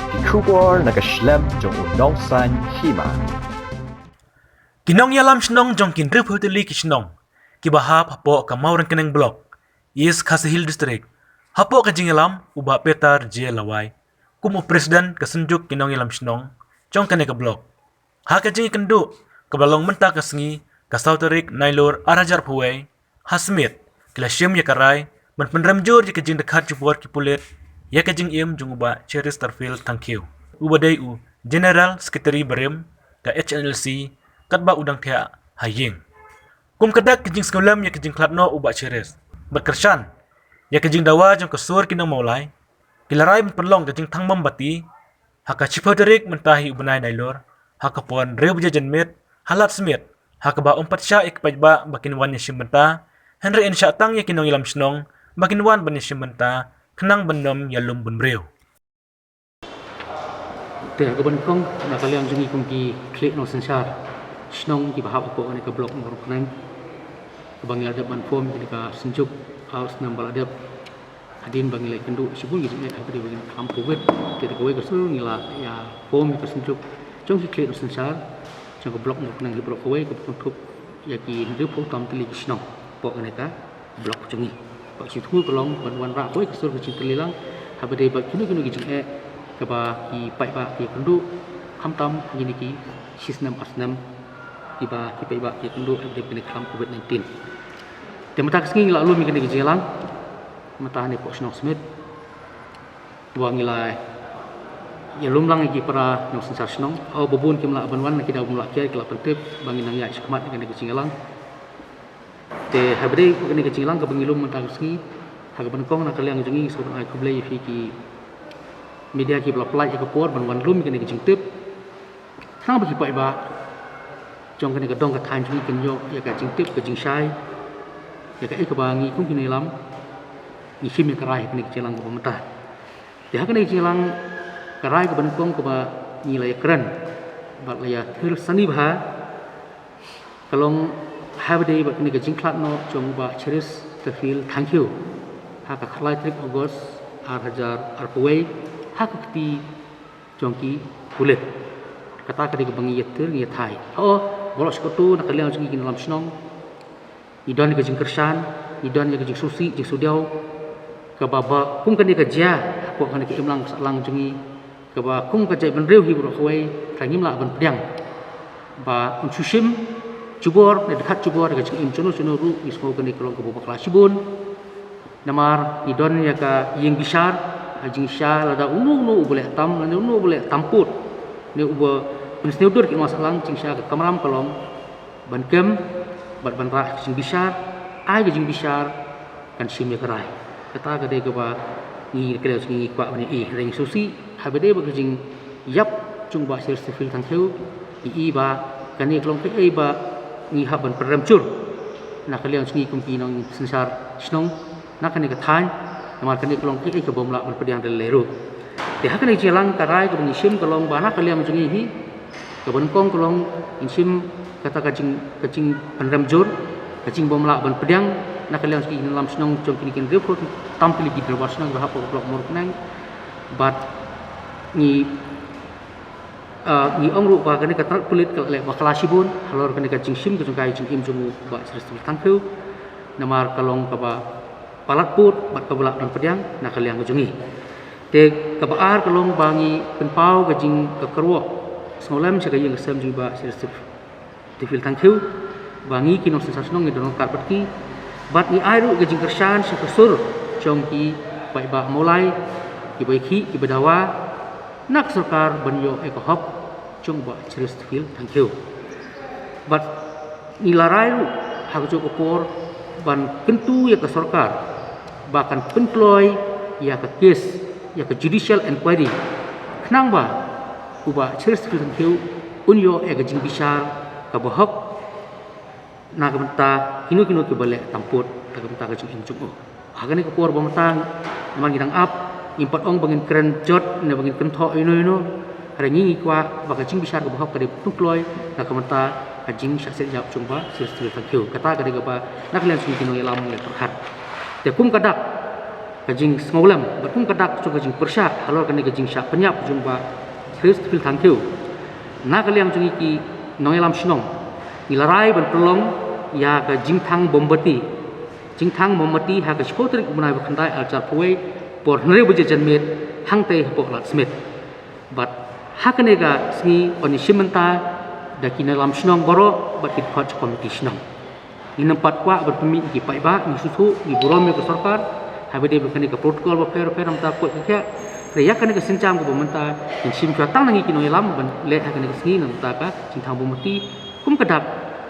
Kikubor nakaslem jong unong san hima. Kinong yalam shnong jong kindrip hoteli kishnong. Kibahap hapo kamauran keneng blok. Is Khasi Hill District. Hapo ka jingalam uba petar je lawai. Kumu presiden kasenjuk kinong yalam shnong jong kene ka blok. Ha ka jingi kendu kabalong menta kasengi kasauterik nailur arajar puway. Hasmit kilasyem yakarai man penramjur ya kajing dekat jubur kipulit. Ya kajing im jong uba Cheris Starfield tangkiu. Uba day u General Secretary Barim ka HNLC katba udang thea haying. Kum kadak kajing sekolam ya kajing klatno uba Cheris. Berkershan ya kajing dawa jong kasur kinang maulai. Kilarai penlong kajing tangmam bati. Haka cipoderik mentahi ubenai nailur. Haka pon reu jajanmit halat smit. Haka ba umpat sya ikpajba bakin wan ya shimbenta. Henry insya tang ya kinong ilam shnong bakin wan ban ya shimbenta kenang benom ya lumbun breu. Teh keban kong nak kalian jungi kong ki klik no sensar snong ki bahap ko ni ka blok no kenang bang ada ban form ki ka senjuk aus nam bala dep adin bang ilai kendu sibul gitu ya apa dia bagi kampu wet kita kowe ka sur ngila ya form ki senjuk jong ki klik no sensar jong ka blok no kenang ki blok kowe ka tutup ya ki ndu po tam tili snong po ni ka blok jungi pak situ kolong ban ra kowe ka sur ka cintelilang apa dia bagi kunu ki jeng keba ki pai ba ki kendu hamtam gini ki sistem asnam kiba ki pai ba ki kendu ada kena kam COVID-19 temata kesengi lalu mi kena gejelang mata ni pok snok smith wang ilai ya lumlang ki para no sensar snong au bobun ki mla banwan ki da mla ki la pentep bangin nang ya skmat kena gejelang te habre kena gejelang ka bangilum mata kesengi hagaban kong nak kalian jungi so ai kublai fi ki media ki pelai ke por ban wan lum kene ke jingtip sang bagi pai ba jong kene ke dong ka than jungi ken yo ya ka jingtip ke jingsai ya ka ek bangi kum kene lam ni sim ka rai kene ke jelang ke pemerintah ya kene jelang ka rai ke ban kong ke ba nilai keren ba ya thir sani bha kalong habde ba kene ke jingklat no jong ba cheris to feel thank you ha ka khlai trip august 2000 arpawai hak keti jongki kulit kata kadi kebangi yeter ni thai oh bolok skotu nak kalian jungi dalam snong idon ke jingkersan idon ke jing susi jing sudiau ke baba kum kani ke ja ko kani ke imlang salang jungi ke ba kum ke jai benreu hi bro khoi thangim la ban pdiang ba unchusim cubor dekat cubor ke jing im chono chono ru ismo kani kelong ke baba klasibun namar idon ya ka ying bisar ajing syah lada unu boleh tam unu boleh tamput ni uba pensneudur ki masalang jing syah ka kamaram kolong ban kem ban rah jing bisar ai jing bisar kan sim ya kerai kata gade ke ba ni kele jing kwa ni ring susi habede ba jing yap chung ba sir sifil tang heu ba kan ni kolong ke ba ni haban peramcur nak kalian jing kumpi nong sensar snong nak kan ni ka than namar kani kolong ki ke bomla ban pediang del leru te hakani jelang karai ko ngisim kolong bana kaliam jungi hi ke kong kolong insim kata kacing penramjur kacing bomla ban pediang nak kaliam ki dalam senong jong kini kin report tampil di derwas nang bahap blok mor nang bat ni ong ru ba kani katrat kulit ke le baklasibun halor kani kacing sim ke jong kacing im jong ba srestul tangkeu namar kolong ka ba palat put bat kabulak dan pediang nak kalian kejungi te kabaar kalong bangi penpau kajing kekerwo semalam saya yang kesem juga sirstip tifil tangkiu bangi kinong sensasnong ni donong karpet ki bat ni airu kajing kersan sekesur jongki bai ba mulai ki baiki ki bedawa nak sarkar banyo ekohop jong ba sirstip tangkiu bat ni larai hagjo opor ban kentu ya ke sarkar bahkan penploy ya ke kes ya ke judicial inquiry kenang ba uba cheris tangkiu unyo e ke jing bisar ka bohok na gamta kinu ke bale tamput ka gamta ka jing injung agane ke por bomta man gidang up import ong bangin keren jot ne bangin kentho ino rengi kwa ba ka jing bisar ka bohok ka de penploy na gamta ka jing syakset jap chungba cheris tangkiu kata ka de ba nak len sui kinu lam le terhat te kum kadak kajing sengolam berkum kadak so kajing persya halor kani kajing syak penyap jumpa Christ fil tangkiu na kaliam jungi ki noelam shnong ilarai berpelong ya kajing tang bombati jing tang bombati ha ka spotrik munai bakandai aljar puai por nre buje janmet hangte pok lat smith but hakane ga sngi oni simenta daki noelam shnong boro bat kit khot komiti shnong ni nampat kwa berpemi ki paiba ni susu ni burom ke sarkar habide berkani ke protokol ba fer am ta ko ke ya kan ke sincam ko bamanta in sim ka tang nangi ki noelam ban le hakane ke sngi nam ta ka jing tang bombati kum kadak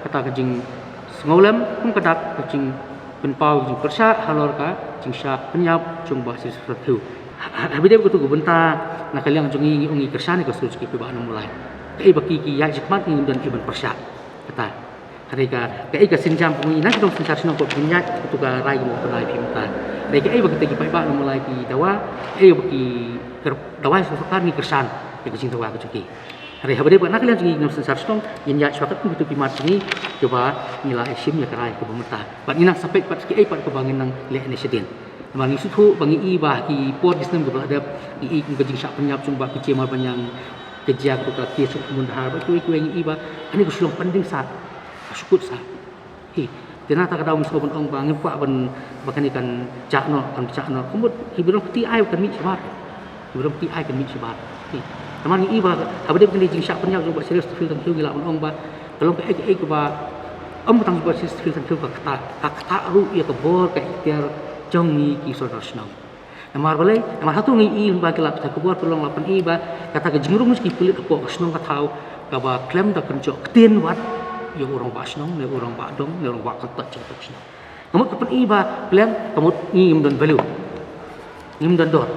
kata ke jing sengolam kum kadak ke jing penpau jing persya halor ka jing sya penyap jung ba sis fatu habide ko tu benta na kaliang jungi ungi kersane ko suci ke ba mulai ke baki ki ya jikmat ni dan iban persya kata harika ke sinjam pumi na kidong sinsar sinong ko punya tu ka rai mo ka rai pimta dai ke baki tegi pai ba mulai ki dawa baki dawa sukar ni kersan ke jing dawa ko cuki hari habade ba na kaliang jungi ngam sinsar sinong yin ya swakat ku tu pimat ni coba nila isim ya ka rai ko bumta ba ni nak sampai pat ki pat ko bangin nang le ni sedin mangi sutu bangi i ba ki pot disnem ko ada i ke jing syak penyap jung ba ki cemal panjang kerja ko ka ki suk mun har ba ku i ba ani ko sulong panding sat syukur sah. Tena tak ada umus kau pun bang empat ban bahkan ikan cakno, kemudian hiburan peti air kan mik sebar, hiburan peti air kan mik sebar. Teman ni iba, habis dia kena jing syak penyap buat serius fil tang gila pun ba, kalau ke ke ba, tang buat serius fil tang ba kata ru ia ke bor ke ikhtiar jong ni ki saudara senang. Namar boleh, namar satu ni i ba kelap tak ke bor pelong lapan iba, kata ke jingrum meski pelit ko senang ka tahu, ka ba klem dak kenjok ketien wat yo orang ba snong le orang ba dong le orang ba ketat cetok snong kamu kapan iba plan kamu ngim don value ngim don dor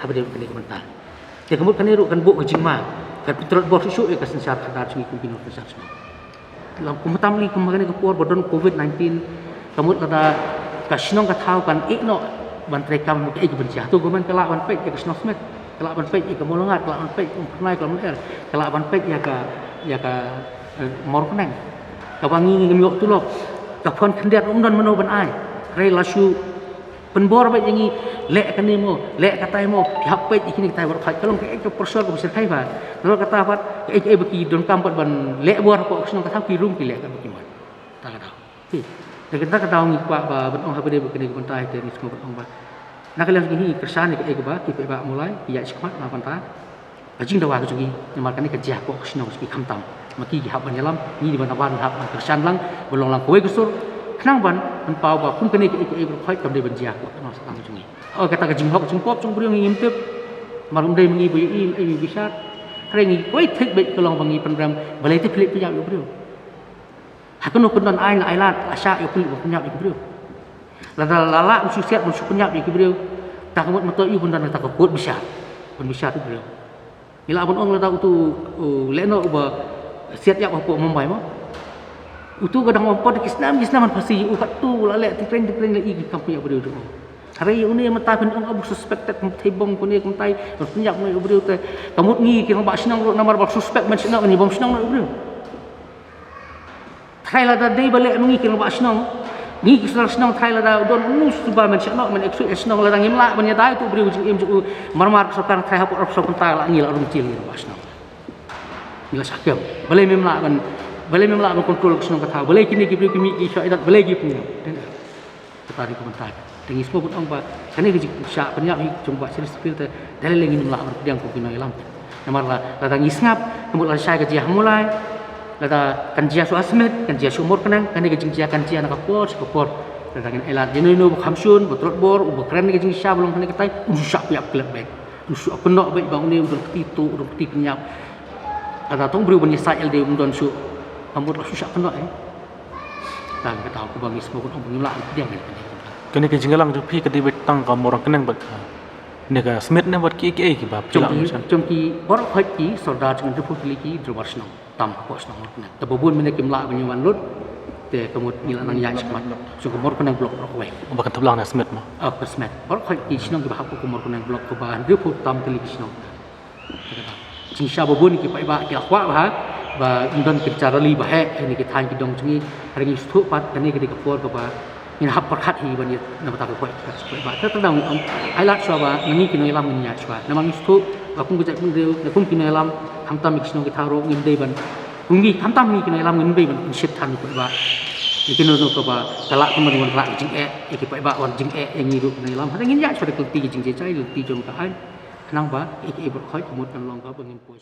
habis dia kena komentar ya kamu kan ru kan bu ke jingma kan terus bor susu ya kesensar kadar sungi kumpino kesensar snong lam kumatam li kemarin ke por bodon covid-19 kamu kata ka snong ka thau kan ikno ban trekam ke benci tu gomen kelak ban pek ke snong smet kelak ban pek ke molongat kelak ban pek pernai kelak ban kelak ban pek ya ka mor kenang kawangi ngemiok tulok kapon kendiat umdan meno ban ai rei lasu penbor ba yangi lek kanimo lek katai mo hap pe ikini katai bor khai kalong ke ek persor ko besar khai ba no kata pat ek beki don kampat ban lek bor ko sno kata ki rum ki lek ka beki man ta kata de kata ngi kwa ba ban ong habede bekeni ko bantai te ni semua ong ba nak kalian gini kersan ke ek ba ki pe ba mulai ya sikmat na panta ajing dawa ko jugi nyamar kan ke jah ko sno ki khamtam maki hab ban yalam ni di ban ban hab kersan lang bolong lang kowe gusur kenang ban pau ba kum kene ke khoi kam de ban jah ko no sang jungi kata ke jing hok jing pop jung briong ngim tep marum de mengi bu i bisa re ngi koi thek be kolong bangi penram balai te philip ya yo brio hakno kun don ai la ai lat asya yo philip punya yo brio la usu siat usu punya yo brio tak mut mato yu bun dan tak ko bisa pun bisa tu brio ila abon ong la ta tu leno ba siat yak apa Mumbai mo utu kadang ompot kisnam man pasti ukat tu la le tikren la igi kampung ya brio tu hari ini mata pen ong abu suspected thebong ko ni kumtai penyak mo brio te kamut ngi ki ba sinang nomor ba suspect man sinang ni bom sinang no brio thaila da dei bale ngi ki ba sinang ni ki sinang thaila da don nus tu ba man sinang man exu sinang la ngim la ban ya dai tu brio im ju marmar sarkar thai hap op so kuntai la ngi la rum cil ni ba sinang ila sakam balai memla ban kontrol kesno kata balai kini ki kimi ki syaidat balai ki punya kata di komentar tengi semua pun ongba kane ki syak penyak hi jumpa serius filter dalil lengi memla ban pedang ko kino ilam namar la la ngisngap kemut la syai ke mulai la kan jia su asmet kan jia sumur kenang kane ki jia kan jia nak por la ngin elat jenino khamsun botrot bor u keren ki jing sya belum kane ketai usyak piap klep baik usyak penok baik bang ni untuk titu untuk tipinya ada tong beri bunyi sai LD umdon su ambut la susah kena dan kata aku bagi semua pun orang lah dia kan kene ke jinggalang ju phi ke di betang ka morang kenang ba ne ka smith ne wat ki ba chomki bor khoi ki soldat jing tu putli ki drobasno tam ko sno ne ta bobun mene kim la banyu wan lut te kemut ngila nang ya smat su ko mor kenang blok ro we ba kan tablang na smith ma ke smith bor khoi ki sno ki ba ko mor kenang blok ko ba dia pu tam tli ki sno jing sha bobun ki pai ba ki khwa ba ba indon ki cara li ba he ni ki than ki dong chingi hari ni stu pat kani ki ka por ko ba ni hap perkat hi ban na ta ko ba ta tang om ai lat swa ba ngi ki noi lam ngi ya swa na mang stu ba kung gujak mung deu na kung ki noi lam ham tam mix no ki tharo ngin dei ban kung gi ham tam ni ki noi lam ngin dei ban shit than ko ba ki no ko ba kala ko man wan ra jing e ki ba wan jing e ngi ru noi lam ha ngin ya swa de kulti jing je chai lu ti jong ka ai nang ba ki bro khoi ko mot kan long ka ba ngin po